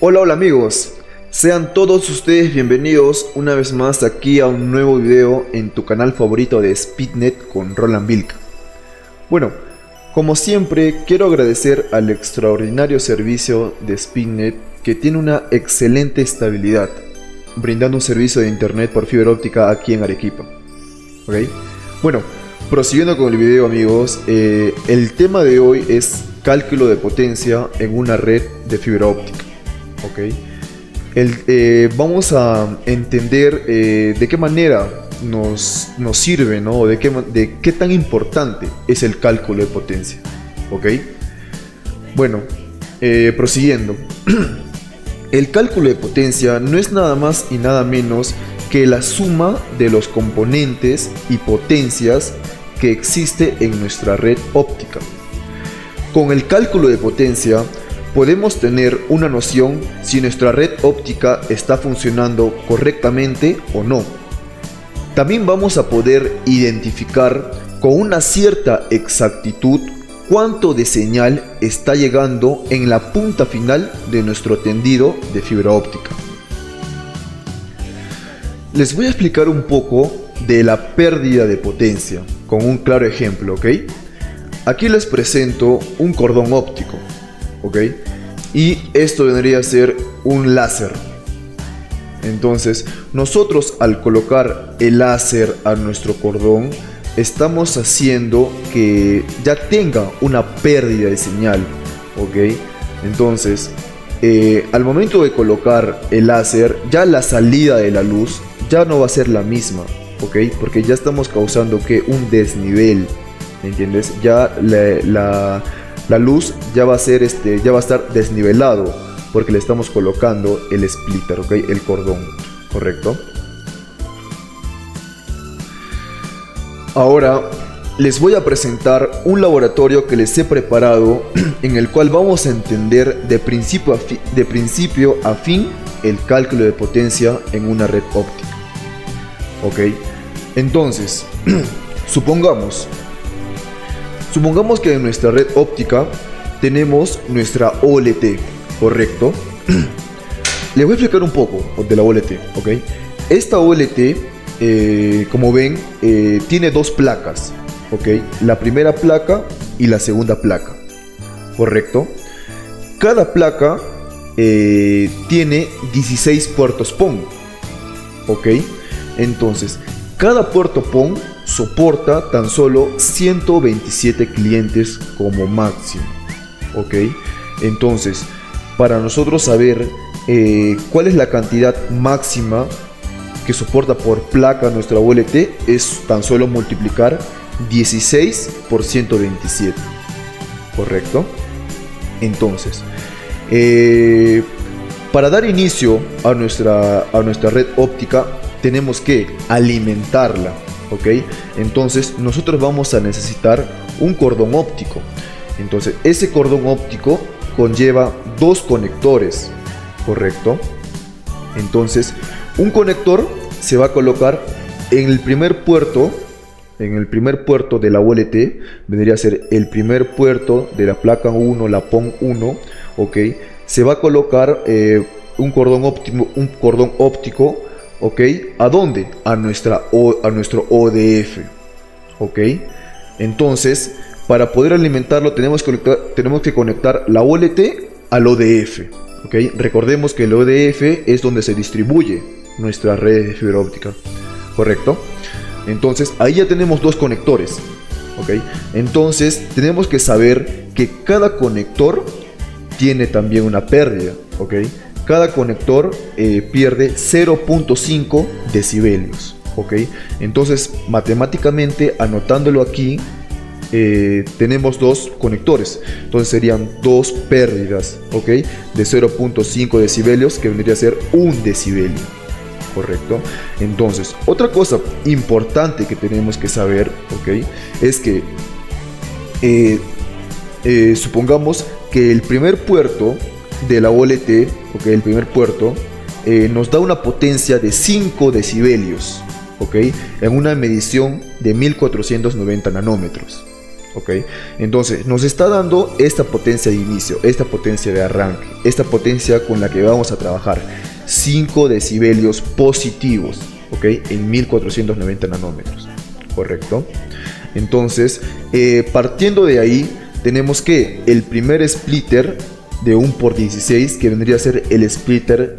Hola, hola amigos, sean todos ustedes bienvenidos una vez más aquí a un nuevo video en tu canal favorito de Speednet con Roland Vilca. Bueno, como siempre quiero agradecer al extraordinario servicio de Speednet que tiene una excelente estabilidad, brindando un servicio de internet por fibra óptica aquí en Arequipa. ¿Ok? Bueno, prosiguiendo con el video amigos, el tema de hoy es cálculo de potencia en una red de fibra óptica. ¿Ok? Vamos a entender de qué manera nos sirve, ¿no? O de qué tan importante es el cálculo de potencia. ¿Ok? Bueno, prosiguiendo. El cálculo de potencia no es nada más y nada menos que la suma de los componentes y potencias que existe en nuestra red óptica. Con el cálculo de potencia podemos tener una noción si nuestra red óptica está funcionando correctamente o no. También vamos a poder identificar con una cierta exactitud cuánto de señal está llegando en la punta final de nuestro tendido de fibra óptica. Les voy a explicar un poco de la pérdida de potencia con un claro ejemplo, ¿ok? Aquí les presento un cordón óptico, ¿ok? Y esto vendría a ser un láser. Entonces, nosotros al colocar el láser a nuestro cordón, estamos haciendo que ya tenga una pérdida de señal, ¿ok? Entonces, al momento de colocar el láser, ya la salida de la luz ya no va a ser la misma, ¿ok? Porque ya estamos causando que un desnivel, ¿entiendes? Ya la luz ya va a ser ya va a estar desnivelado porque le estamos colocando el splitter, ¿ok? El cordón, ¿correcto? Ahora les voy a presentar un laboratorio que les he preparado en el cual vamos a entender de principio a fin el cálculo de potencia en una red óptica, ¿ok? Entonces, supongamos que en nuestra red óptica tenemos nuestra OLT, ¿correcto? Les voy a explicar un poco de la OLT, ¿ok? Esta OLT, como ven, tiene dos placas, ¿ok? La primera placa y la segunda placa, ¿correcto? Cada placa tiene 16 puertos PON, ¿ok? Entonces, cada puerto PON soporta tan solo 127 clientes como máximo, ¿ok? Entonces, para nosotros saber cuál es la cantidad máxima que soporta por placa nuestra OLT, es tan solo multiplicar 16 por 127, ¿correcto? Entonces, para dar inicio a nuestra red óptica, tenemos que alimentarla, ¿ok? Entonces nosotros vamos a necesitar un cordón óptico. Entonces ese cordón óptico conlleva dos conectores, ¿correcto? Entonces un conector se va a colocar en el primer puerto de la OLT, vendría a ser el primer puerto de la placa 1, la PON 1, ¿ok? Se va a colocar un cordón óptico, ¿ok? ¿A dónde? A nuestro ODF, ¿ok? Entonces, para poder alimentarlo tenemos que conectar la OLT al ODF, ¿ok? Recordemos que el ODF es donde se distribuye nuestra red de fibra óptica, ¿correcto? Entonces, ahí ya tenemos dos conectores, ¿ok? Entonces, tenemos que saber que cada conector tiene también una pérdida, ¿ok? Cada conector pierde 0.5 decibelios, ¿ok? Entonces, matemáticamente, anotándolo aquí, tenemos dos conectores. Entonces serían dos pérdidas, ¿ok? De 0.5 decibelios, que vendría a ser 1 decibelio, ¿correcto? Entonces, otra cosa importante que tenemos que saber, ¿ok? Es que supongamos que el primer puerto de la OLT, ¿ok? El primer puerto nos da una potencia de 5 decibelios, ¿ok? En una medición de 1490 nanómetros, ¿ok? Entonces nos está dando esta potencia de inicio, esta potencia de arranque, esta potencia con la que vamos a trabajar, 5 decibelios positivos, ¿ok? En 1490 nanómetros, ¿correcto? Entonces, partiendo de ahí, tenemos que el primer splitter de 1×16, que vendría a ser el splitter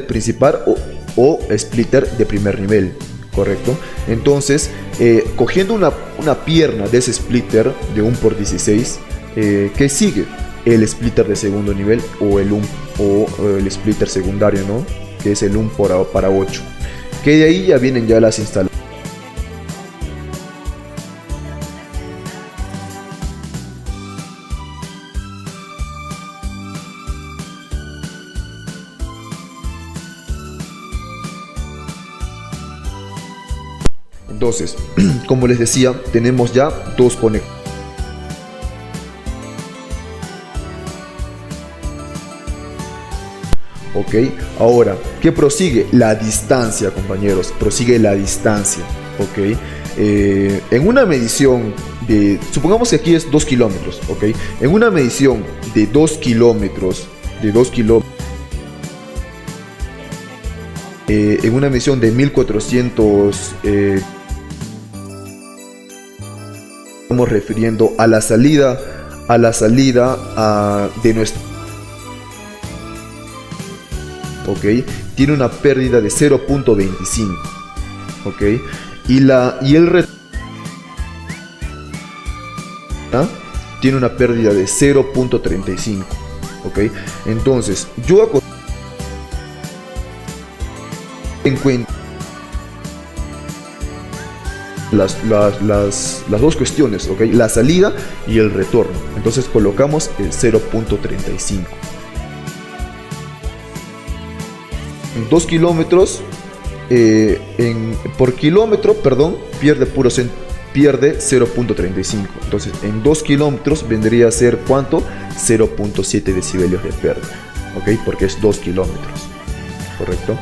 principal o splitter de primer nivel, ¿correcto? Entonces, cogiendo una pierna de ese splitter de 1×16, ¿qué sigue? El splitter de segundo nivel o el splitter secundario, ¿no? Que es el 1/8, que de ahí ya vienen ya las instalaciones. Entonces, como les decía, tenemos ya dos conectores. Ok, ahora, ¿qué prosigue? La distancia, compañeros, prosigue la distancia. Ok, en una medición de, supongamos que aquí es 2 kilómetros. Ok, en una medición de 2 kilómetros, en una medición de 1400, estamos refiriendo a la salida de nuestro, ok, tiene una pérdida de 0.25, ok, y el retorno tiene una pérdida de 0.35, ok. Entonces yo encuentro las dos cuestiones, ¿ok? La salida y el retorno. Entonces colocamos el 0.35. En 2 kilómetros, por kilómetro, perdón, pierde 0.35. Entonces en 2 kilómetros vendría a ser ¿cuánto? 0.7 decibelios de pérdida, ¿ok? Porque es 2 kilómetros, ¿correcto?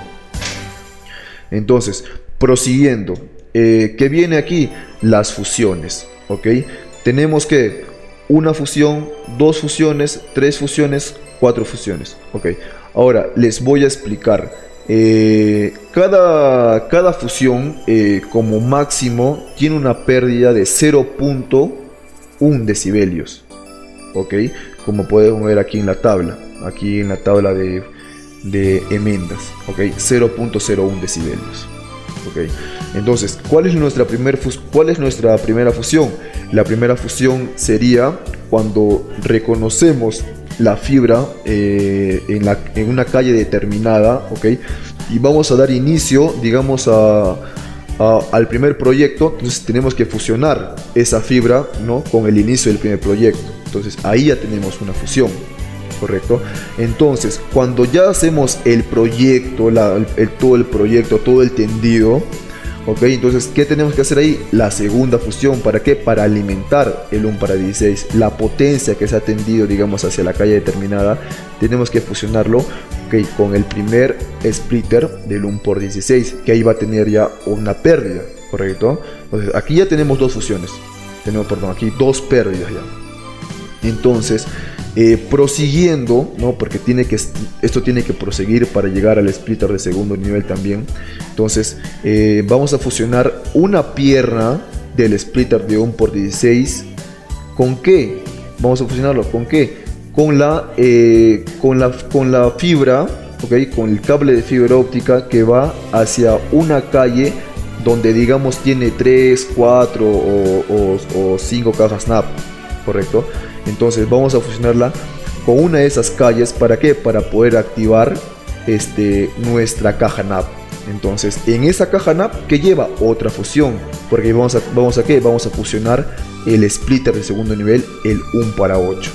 Entonces, prosiguiendo, ¿qué viene aquí? Las fusiones, ¿ok? Tenemos que una fusión, 2 fusiones, 3 fusiones, 4 fusiones, ¿ok? Ahora les voy a explicar. Cada fusión como máximo tiene una pérdida de 0.1 decibelios, ¿ok? Como podemos ver aquí en la tabla de enmiendas, ¿ok? 0.01 decibelios. Okay. Entonces, ¿cuál es nuestra primera fusión? La primera fusión sería cuando reconocemos la fibra en una calle determinada, ¿okay? Y vamos a dar inicio, digamos, al primer proyecto. Entonces tenemos que fusionar esa fibra, ¿no?, con el inicio del primer proyecto. Entonces ahí ya tenemos una fusión, ¿correcto? Entonces, cuando ya hacemos el proyecto, todo el tendido, ¿ok? Entonces, ¿qué tenemos que hacer ahí? La segunda fusión, ¿para qué? Para alimentar el 1/16, la potencia que se ha tendido, digamos, hacia la calle determinada, tenemos que fusionarlo, ¿ok?, con el primer splitter del 1/16, que ahí va a tener ya una pérdida, ¿correcto? Entonces, aquí ya tenemos dos fusiones, aquí dos pérdidas ya. Entonces, prosiguiendo, ¿no?, porque esto tiene que proseguir para llegar al splitter de segundo nivel también. Entonces vamos a fusionar una pierna del splitter de 1/16. ¿Con qué? Vamos a fusionarlo ¿con qué? Con la fibra, ¿okay?, con el cable de fibra óptica que va hacia una calle donde, digamos, tiene 3, 4 o 5 cajas NAP, ¿correcto? Entonces vamos a fusionarla con una de esas calles. ¿Para qué? Para poder activar nuestra caja NAP. Entonces, en esa caja NAP que lleva otra fusión, porque vamos a fusionar el splitter de segundo nivel, el 1/8.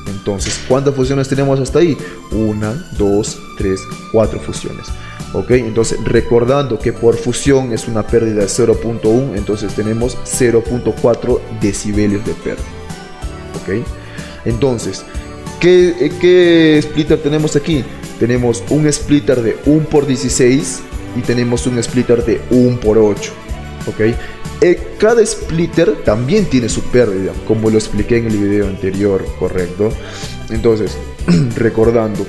Entonces, ¿cuántas fusiones tenemos hasta ahí? 1, 2, 3, 4 fusiones. ¿Ok? Entonces, recordando que por fusión es una pérdida de 0.1, entonces tenemos 0.4 decibelios de pérdida. ¿Ok? Entonces, ¿qué splitter tenemos aquí? Tenemos un splitter de 1/16 y tenemos un splitter de 1/8. ¿Ok? Cada splitter también tiene su pérdida, como lo expliqué en el video anterior, ¿correcto? Entonces, recordando,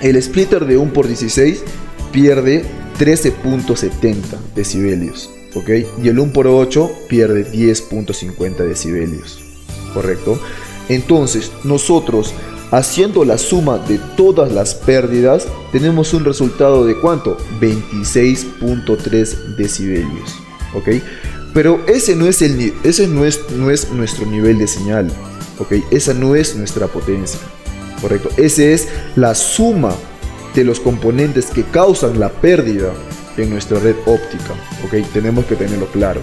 el splitter de 1x16 pierde 13.70 decibelios, ¿ok? Y el 1x8 pierde 10.50 decibelios, ¿correcto? Entonces, nosotros, haciendo la suma de todas las pérdidas, tenemos un resultado de ¿cuánto? 26.3 decibelios, ¿ok? Pero ese no es nuestro nivel de señal, ¿ok? Esa no es nuestra potencia, ¿correcto? Esa es la suma de los componentes que causan la pérdida en nuestra red óptica, ¿ok? Tenemos que tenerlo claro,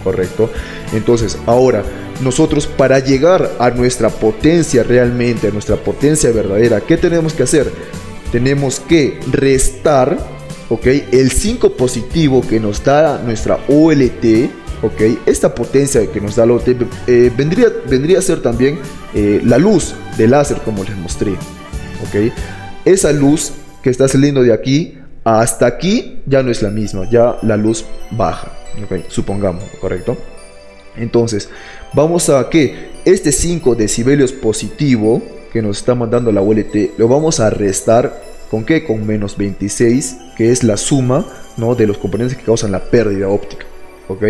¿correcto? Entonces, ahora, nosotros para llegar a nuestra potencia realmente, a nuestra potencia verdadera, ¿qué tenemos que hacer? Tenemos que restar, ¿ok? El 5 positivo que nos da nuestra OLT, ¿ok? Esta potencia que nos da la OLT vendría a ser también la luz del láser, como les mostré, ¿ok? Esa luz que está saliendo de aquí hasta aquí ya no es la misma, ya la luz baja, ¿ok? Supongamos, ¿correcto? Entonces, vamos a que este 5 decibelios positivo que nos está mandando la OLT, lo vamos a restar. ¿Con qué? Con menos 26, que es la suma, ¿no?, de los componentes que causan la pérdida óptica, ¿ok?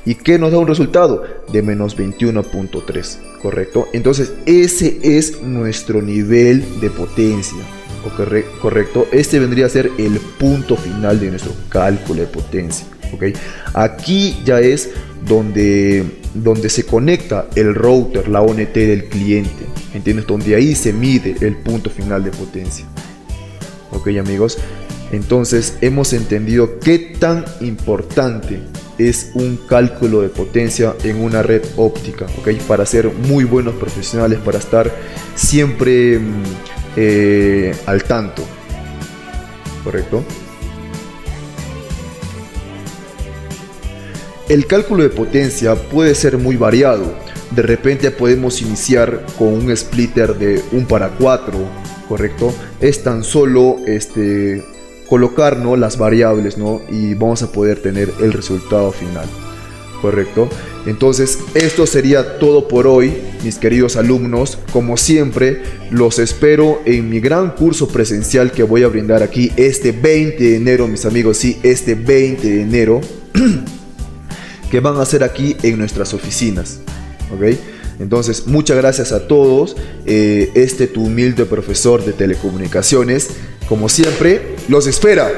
¿Y qué nos da un resultado? De menos 21.3, ¿correcto? Entonces, ese es nuestro nivel de potencia, ¿correcto? Este vendría a ser el punto final de nuestro cálculo de potencia, ¿ok? Aquí ya es donde se conecta el router, la ONT del cliente, ¿entiendes? Donde ahí se mide el punto final de potencia. Ok, amigos, entonces hemos entendido qué tan importante es un cálculo de potencia en una red óptica, ok, para ser muy buenos profesionales, para estar siempre al tanto, ¿correcto? El cálculo de potencia puede ser muy variado. De repente podemos iniciar con un splitter de 1:4, ¿correcto? Es tan solo colocar, ¿no?, las variables, ¿no?, y vamos a poder tener el resultado final, ¿correcto? Entonces, esto sería todo por hoy, mis queridos alumnos. Como siempre, los espero en mi gran curso presencial que voy a brindar aquí este 20 de enero, mis amigos, sí, este 20 de enero, que van a ser aquí en nuestras oficinas, ¿ok? Entonces, muchas gracias a todos. Tu humilde profesor de telecomunicaciones, como siempre, los espera.